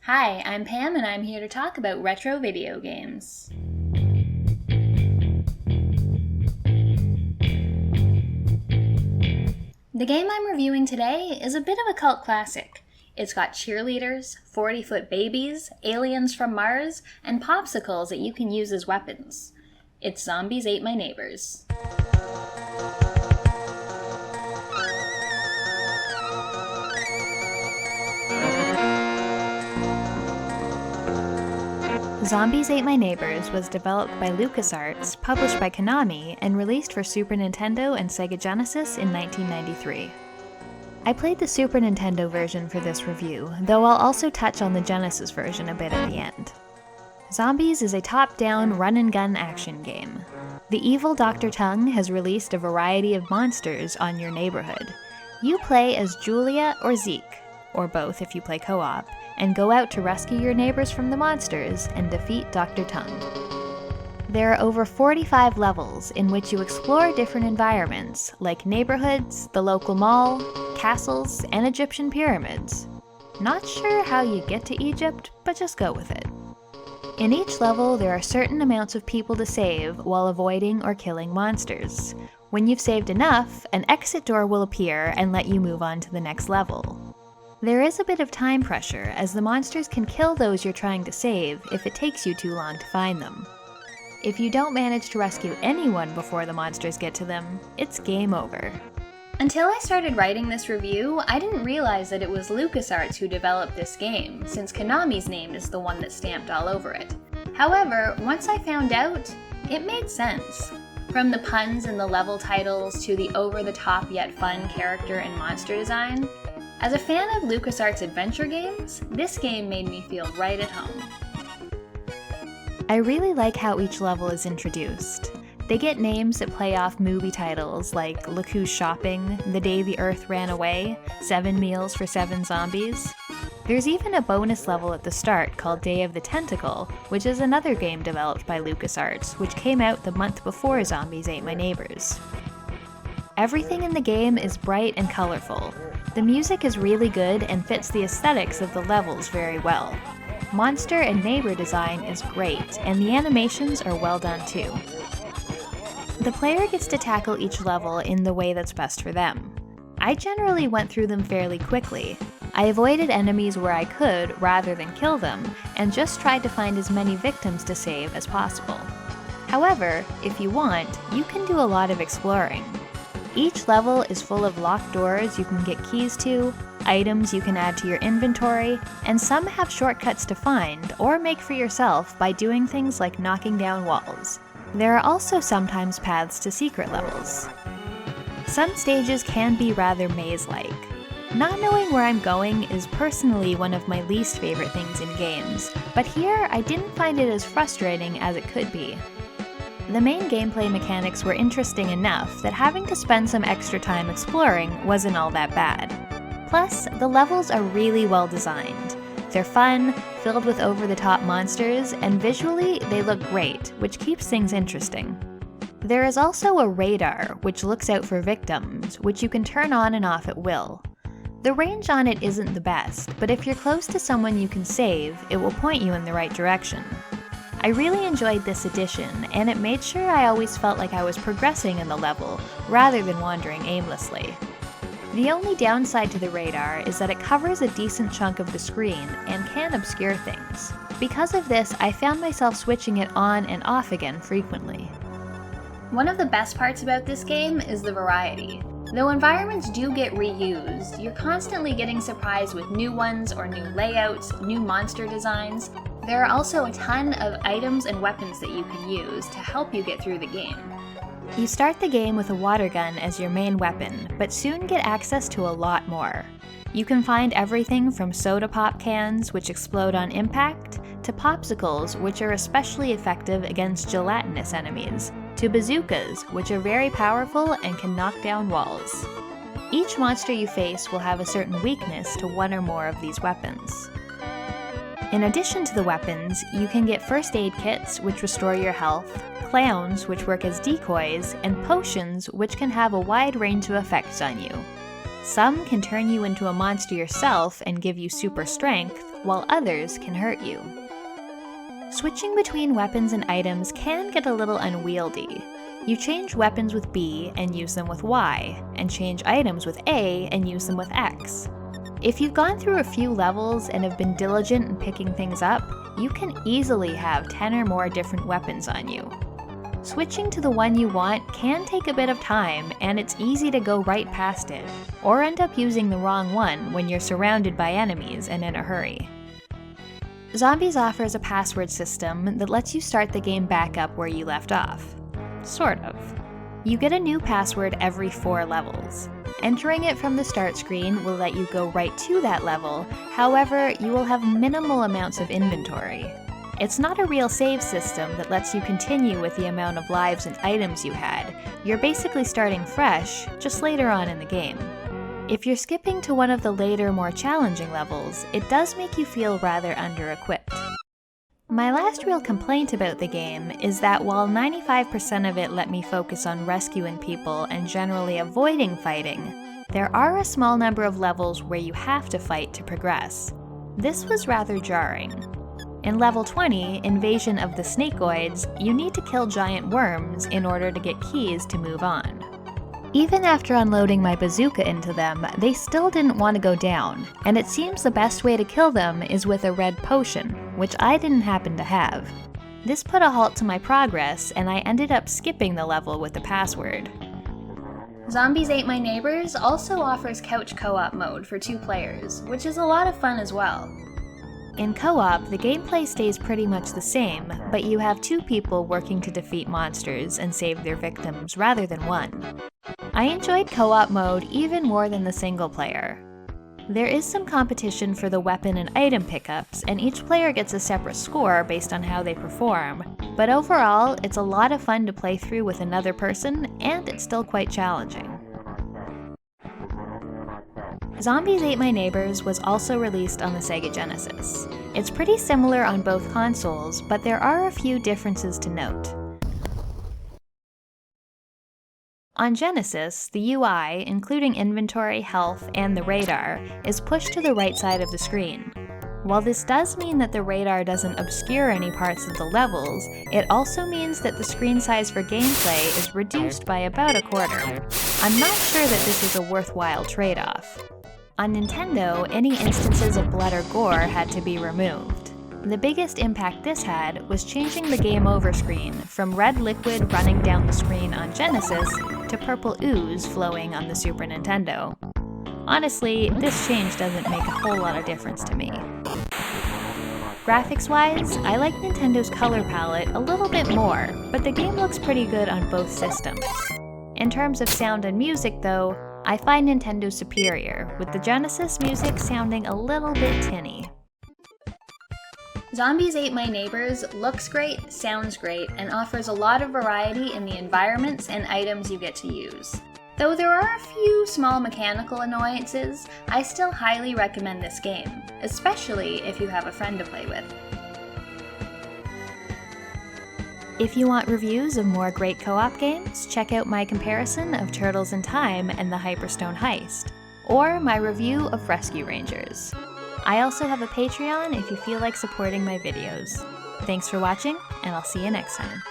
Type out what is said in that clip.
Hi, I'm Pam and I'm here to talk about retro video games. The game I'm reviewing today is a bit of a cult classic. It's got cheerleaders, 40-foot babies, aliens from Mars, and popsicles that you can use as weapons. It's Zombies Ate My Neighbours. Zombies Ate My Neighbours was developed by LucasArts, published by Konami, and released for Super Nintendo and Sega Genesis in 1993. I played the Super Nintendo version for this review, though I'll also touch on the Genesis version a bit at the end. Zombies is a top-down run-and-gun action game. The evil Dr. Tongue has released a variety of monsters on your neighborhood. You play as Julia or Zeke, or both if you play co-op, and go out to rescue your neighbors from the monsters and defeat Dr. Tongue. There are over 45 levels in which you explore different environments, like neighborhoods, the local mall, castles, and Egyptian pyramids. Not sure how you get to Egypt, but just go with it. In each level, there are certain amounts of people to save while avoiding or killing monsters. When you've saved enough, an exit door will appear and let you move on to the next level. There is a bit of time pressure, as the monsters can kill those you're trying to save if it takes you too long to find them. If you don't manage to rescue anyone before the monsters get to them, it's game over. Until I started writing this review, I didn't realize that it was LucasArts who developed this game, since Konami's name is the one that's stamped all over it. However, once I found out, it made sense. From the puns in the level titles to the over-the-top yet fun character and monster design, as a fan of LucasArts adventure games, this game made me feel right at home. I really like how each level is introduced. They get names that play off movie titles like Look Who's Shopping, The Day the Earth Ran Away, 7 Meals for 7 Zombies. There's even a bonus level at the start called Day of the Tentacle, which is another game developed by LucasArts, which came out the month before Zombies Ate My Neighbours. Everything in the game is bright and colorful. The music is really good and fits the aesthetics of the levels very well. Monster and neighbor design is great, and the animations are well done too. The player gets to tackle each level in the way that's best for them. I generally went through them fairly quickly. I avoided enemies where I could rather than kill them, and just tried to find as many victims to save as possible. However, if you want, you can do a lot of exploring. Each level is full of locked doors you can get keys to, items you can add to your inventory, and some have shortcuts to find or make for yourself by doing things like knocking down walls. There are also sometimes paths to secret levels. Some stages can be rather maze-like. Not knowing where I'm going is personally one of my least favorite things in games, but here I didn't find it as frustrating as it could be. The main gameplay mechanics were interesting enough that having to spend some extra time exploring wasn't all that bad. Plus, the levels are really well designed. They're fun, filled with over-the-top monsters, and visually they look great, which keeps things interesting. There is also a radar, which looks out for victims, which you can turn on and off at will. The range on it isn't the best, but if you're close to someone you can save, it will point you in the right direction. I really enjoyed this addition, and it made sure I always felt like I was progressing in the level, rather than wandering aimlessly. The only downside to the radar is that it covers a decent chunk of the screen and can obscure things. Because of this, I found myself switching it on and off again frequently. One of the best parts about this game is the variety. Though environments do get reused, you're constantly getting surprised with new ones or new layouts, new monster designs. There are also a ton of items and weapons that you can use to help you get through the game. You start the game with a water gun as your main weapon, but soon get access to a lot more. You can find everything from soda pop cans, which explode on impact, to popsicles, which are especially effective against gelatinous enemies, to bazookas, which are very powerful and can knock down walls. Each monster you face will have a certain weakness to one or more of these weapons. In addition to the weapons, you can get first aid kits, which restore your health, clowns, which work as decoys, and potions, which can have a wide range of effects on you. Some can turn you into a monster yourself and give you super strength, while others can hurt you. Switching between weapons and items can get a little unwieldy. You change weapons with B and use them with Y, and change items with A and use them with X. If you've gone through a few levels and have been diligent in picking things up, you can easily have 10 or more different weapons on you. Switching to the one you want can take a bit of time, and it's easy to go right past it, or end up using the wrong one when you're surrounded by enemies and in a hurry. Zombies offers a password system that lets you start the game back up where you left off. Sort of. You get a new password every 4 levels. Entering it from the start screen will let you go right to that level, however, you will have minimal amounts of inventory. It's not a real save system that lets you continue with the amount of lives and items you had. You're basically starting fresh, just later on in the game. If you're skipping to one of the later, more challenging levels, it does make you feel rather under-equipped. My last real complaint about the game is that while 95% of it let me focus on rescuing people and generally avoiding fighting, there are a small number of levels where you have to fight to progress. This was rather jarring. In level 20, Invasion of the Snakeoids, you need to kill giant worms in order to get keys to move on. Even after unloading my bazooka into them, they still didn't want to go down, and it seems the best way to kill them is with a red potion, which I didn't happen to have. This put a halt to my progress, and I ended up skipping the level with the password. Zombies Ate My Neighbours also offers couch co-op mode for 2 players, which is a lot of fun as well. In co-op, the gameplay stays pretty much the same, but you have 2 people working to defeat monsters and save their victims rather than 1. I enjoyed co-op mode even more than the single player. There is some competition for the weapon and item pickups, and each player gets a separate score based on how they perform, but overall, it's a lot of fun to play through with another person, and it's still quite challenging. Zombies Ate My Neighbours was also released on the Sega Genesis. It's pretty similar on both consoles, but there are a few differences to note. On Genesis, the UI, including inventory, health, and the radar, is pushed to the right side of the screen. While this does mean that the radar doesn't obscure any parts of the levels, it also means that the screen size for gameplay is reduced by about a quarter. I'm not sure that this is a worthwhile trade-off. On Nintendo, any instances of blood or gore had to be removed. The biggest impact this had was changing the game over screen from red liquid running down the screen on Genesis to purple ooze flowing on the Super Nintendo. Honestly, this change doesn't make a whole lot of difference to me. Graphics-wise, I like Nintendo's color palette a little bit more, but the game looks pretty good on both systems. In terms of sound and music though, I find Nintendo superior, with the Genesis music sounding a little bit tinny. Zombies Ate My Neighbours looks great, sounds great, and offers a lot of variety in the environments and items you get to use. Though there are a few small mechanical annoyances, I still highly recommend this game, especially if you have a friend to play with. If you want reviews of more great co-op games, check out my comparison of Turtles in Time and the Hyperstone Heist, or my review of Rescue Rangers. I also have a Patreon if you feel like supporting my videos. Thanks for watching, and I'll see you next time.